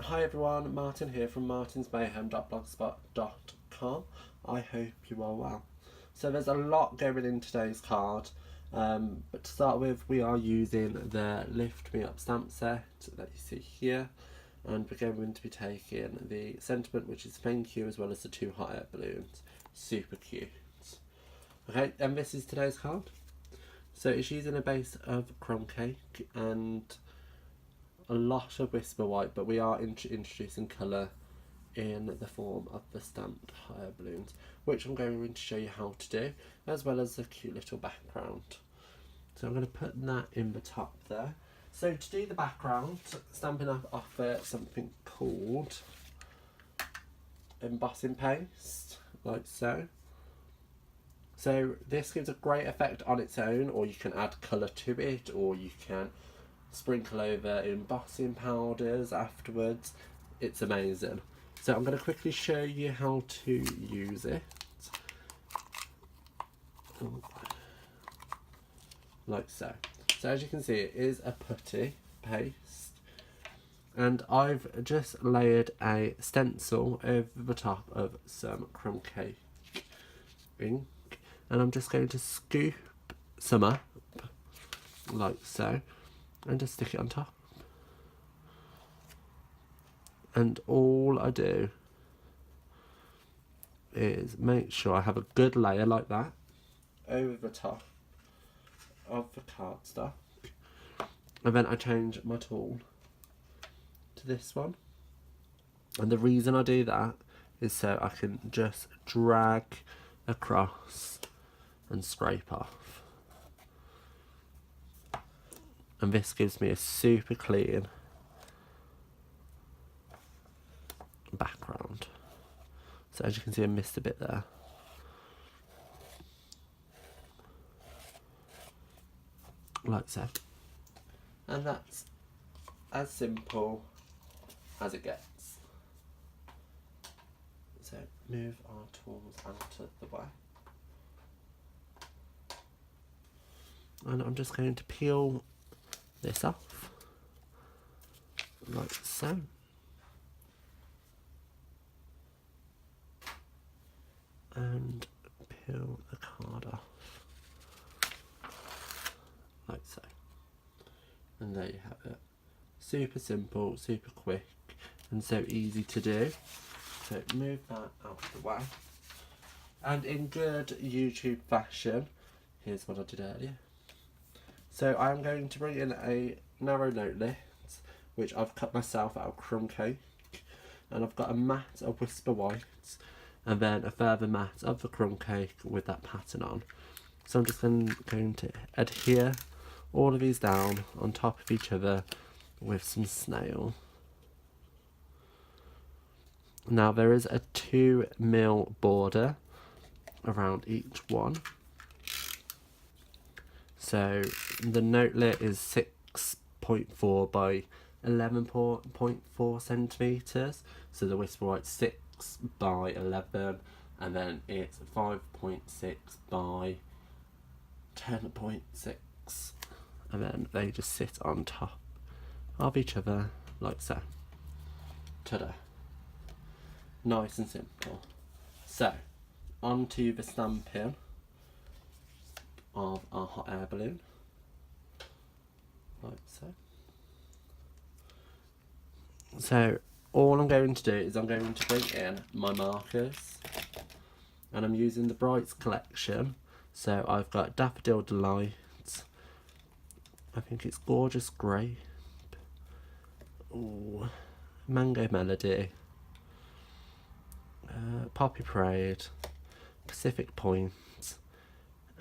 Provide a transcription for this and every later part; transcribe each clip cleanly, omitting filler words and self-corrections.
Hi everyone, Martin here from martinsmayhem.blogspot.com. I hope you are well. So there's a lot going in today's card, but to start with we are using the Lift Me Up stamp set that you see here, and we're going to be taking the sentiment, which is thank you, as well as the 2 hot air balloons. Super cute. Okay, and this is today's card. So it's using a base of crumb cake and a lot of whisper white, but we are introducing colour in the form of the stamped hot air balloons, which I'm going to show you how to do, as well as a cute little background. So I'm going to put that in the top there. So to do the background, Stampin' Up offer something called embossing paste, like so. So this gives a great effect on its own, or you can add colour to it, or you can sprinkle over embossing powders afterwards. It's amazing. So I'm going to quickly show you how to use it. Like so. So as you can see, it is a putty paste, and I've just layered a stencil over the top of some crumb cake ink, and I'm just going to scoop some up like so and just stick it on top. And all I do is make sure I have a good layer like that over the top of the cardstock, and then I change my tool to this one. And the reason I do that is so I can just drag across and scrape off, and this gives me a super clean background. So as you can see, I missed a bit there. Like so. And that's as simple as it gets. So move our tools out of the way. And I'm just going to peel this off, like so. And peel the card off, like so. And there you have it. Super simple, super quick, and so easy to do. So move that out of the way. And in good YouTube fashion, here's what I did earlier. So I'm going to bring in a narrow note list, which I've cut myself out of crumb cake, and I've got a mat of whisper whites, and then a further mat of the crumb cake with that pattern on. So I'm just going to adhere all of these down on top of each other with some snail. Now there is a 2mm border around each one. So the notelet is 6.4 by 11.4 centimetres. So the whisper white's 6 by 11, and then it's 5.6 by 10.6, and then they just sit on top of each other like so. Ta-da! Nice and simple. So onto the stamping of our hot air balloon, like so. So all I'm going to do is I'm going to bring in my markers, and I'm using the Brights collection. So I've got Daffodil Delight, I think it's Gorgeous Grape, ooh, Mango Melody, Poppy Parade, Pacific Point,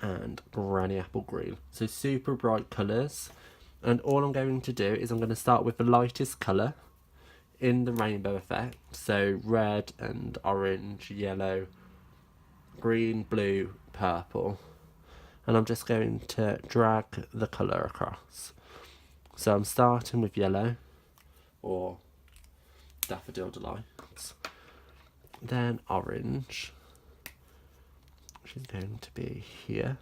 and Granny Apple Green. So super bright colours, and all I'm going to do is I'm going to start with the lightest colour in the rainbow effect, so red and orange, yellow, green, blue, purple, and I'm just going to drag the colour across. So I'm starting with yellow, or Daffodil Delights, then orange, which is going to be here,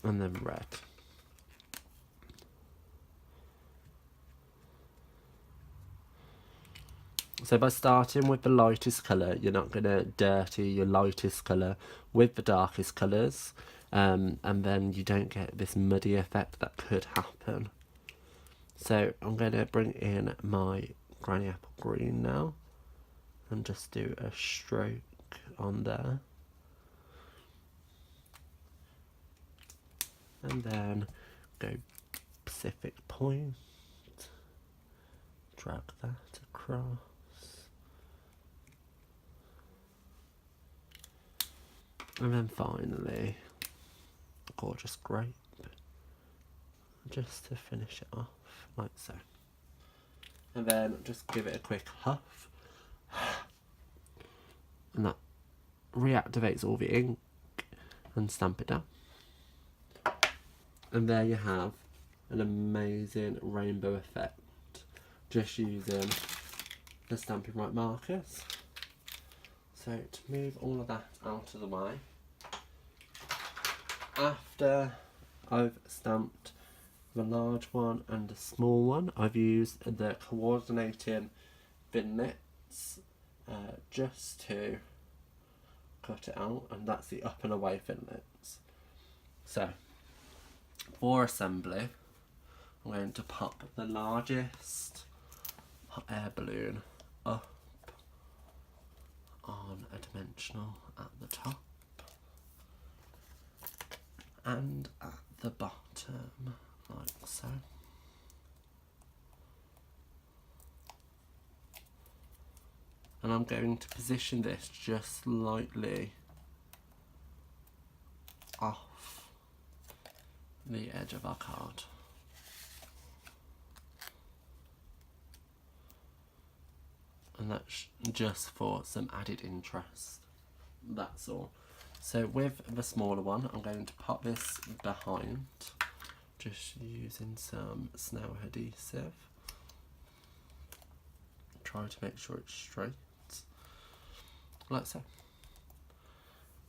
and then red. So by starting with the lightest colour, you're not going to dirty your lightest colour with the darkest colours, and then you don't get this muddy effect that could happen. So I'm going to bring in my Granny Apple Green now and just do a stroke on there. And then go Pacific Point, drag that across. And then finally, gorgeous grape, just to finish it off, like so. And then just give it a quick huff. And that reactivates all the ink and stamp it down. And there you have an amazing rainbow effect, just using the Stampin' Right markers. So to move all of that out of the way, after I've stamped the large one and the small one, I've used the coordinating vignettes just to cut it out, and that's the up and away vignettes. So for assembly, I'm going to pop the largest hot air balloon up on a dimensional at the top and at the bottom, like so. And I'm going to position this just slightly off the edge of our card. And that's just for some added interest, that's all. So with the smaller one, I'm going to pop this behind, just using some snail adhesive. Try to make sure it's straight, like so.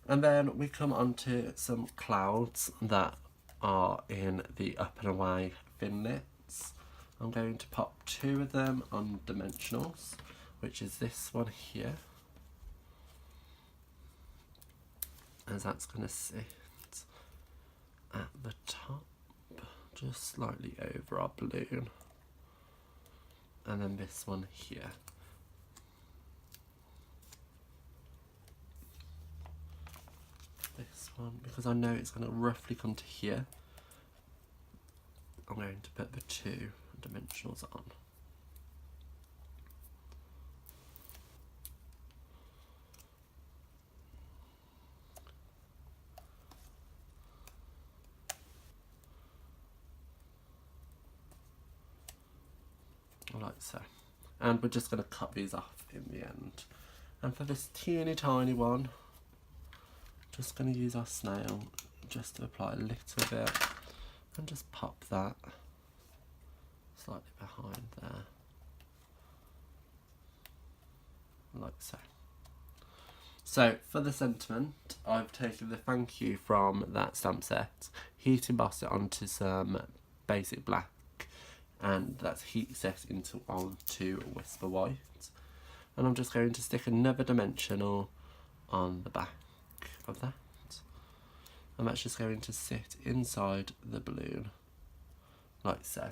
And then we come on to some clouds that are in the up and away vignettes. I'm going to pop 2 of them on dimensionals, which is this one here, as that's going to sit at the top, just slightly over our balloon, and then this one here. This one, because I know it's going to roughly come to here, I'm going to put the 2 dimensionals on. Like so. And we're just going to cut these off in the end. And for this teeny tiny one, just going to use our snail just to apply a little bit and just pop that slightly behind there, like so. So for the sentiment, I've taken the thank you from that stamp set, heat embossed it onto some basic black, and that's heat set onto Whisper White. And I'm just going to stick another dimensional on the back of that, and that's just going to sit inside the balloon, like so.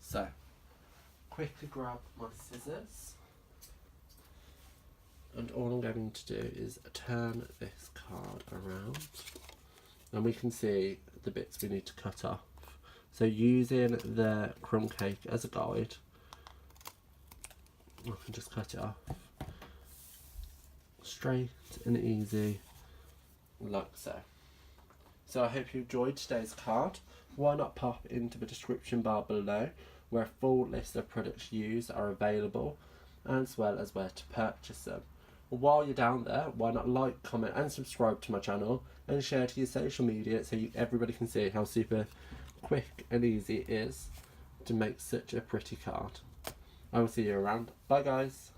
So, quickly grab my scissors, and all I'm going to do is turn this card around, and we can see the bits we need to cut off. So using the crumb cake as a guide, I can just cut it off straight and easy, like so. So I hope you enjoyed today's card. Why not pop into the description bar below, where a full list of products used are available, as well as where to purchase them. While you're down there, why not like, comment and subscribe to my channel, and share to your social media so everybody can see how super quick and easy it is to make such a pretty card. I will see you around. Bye guys.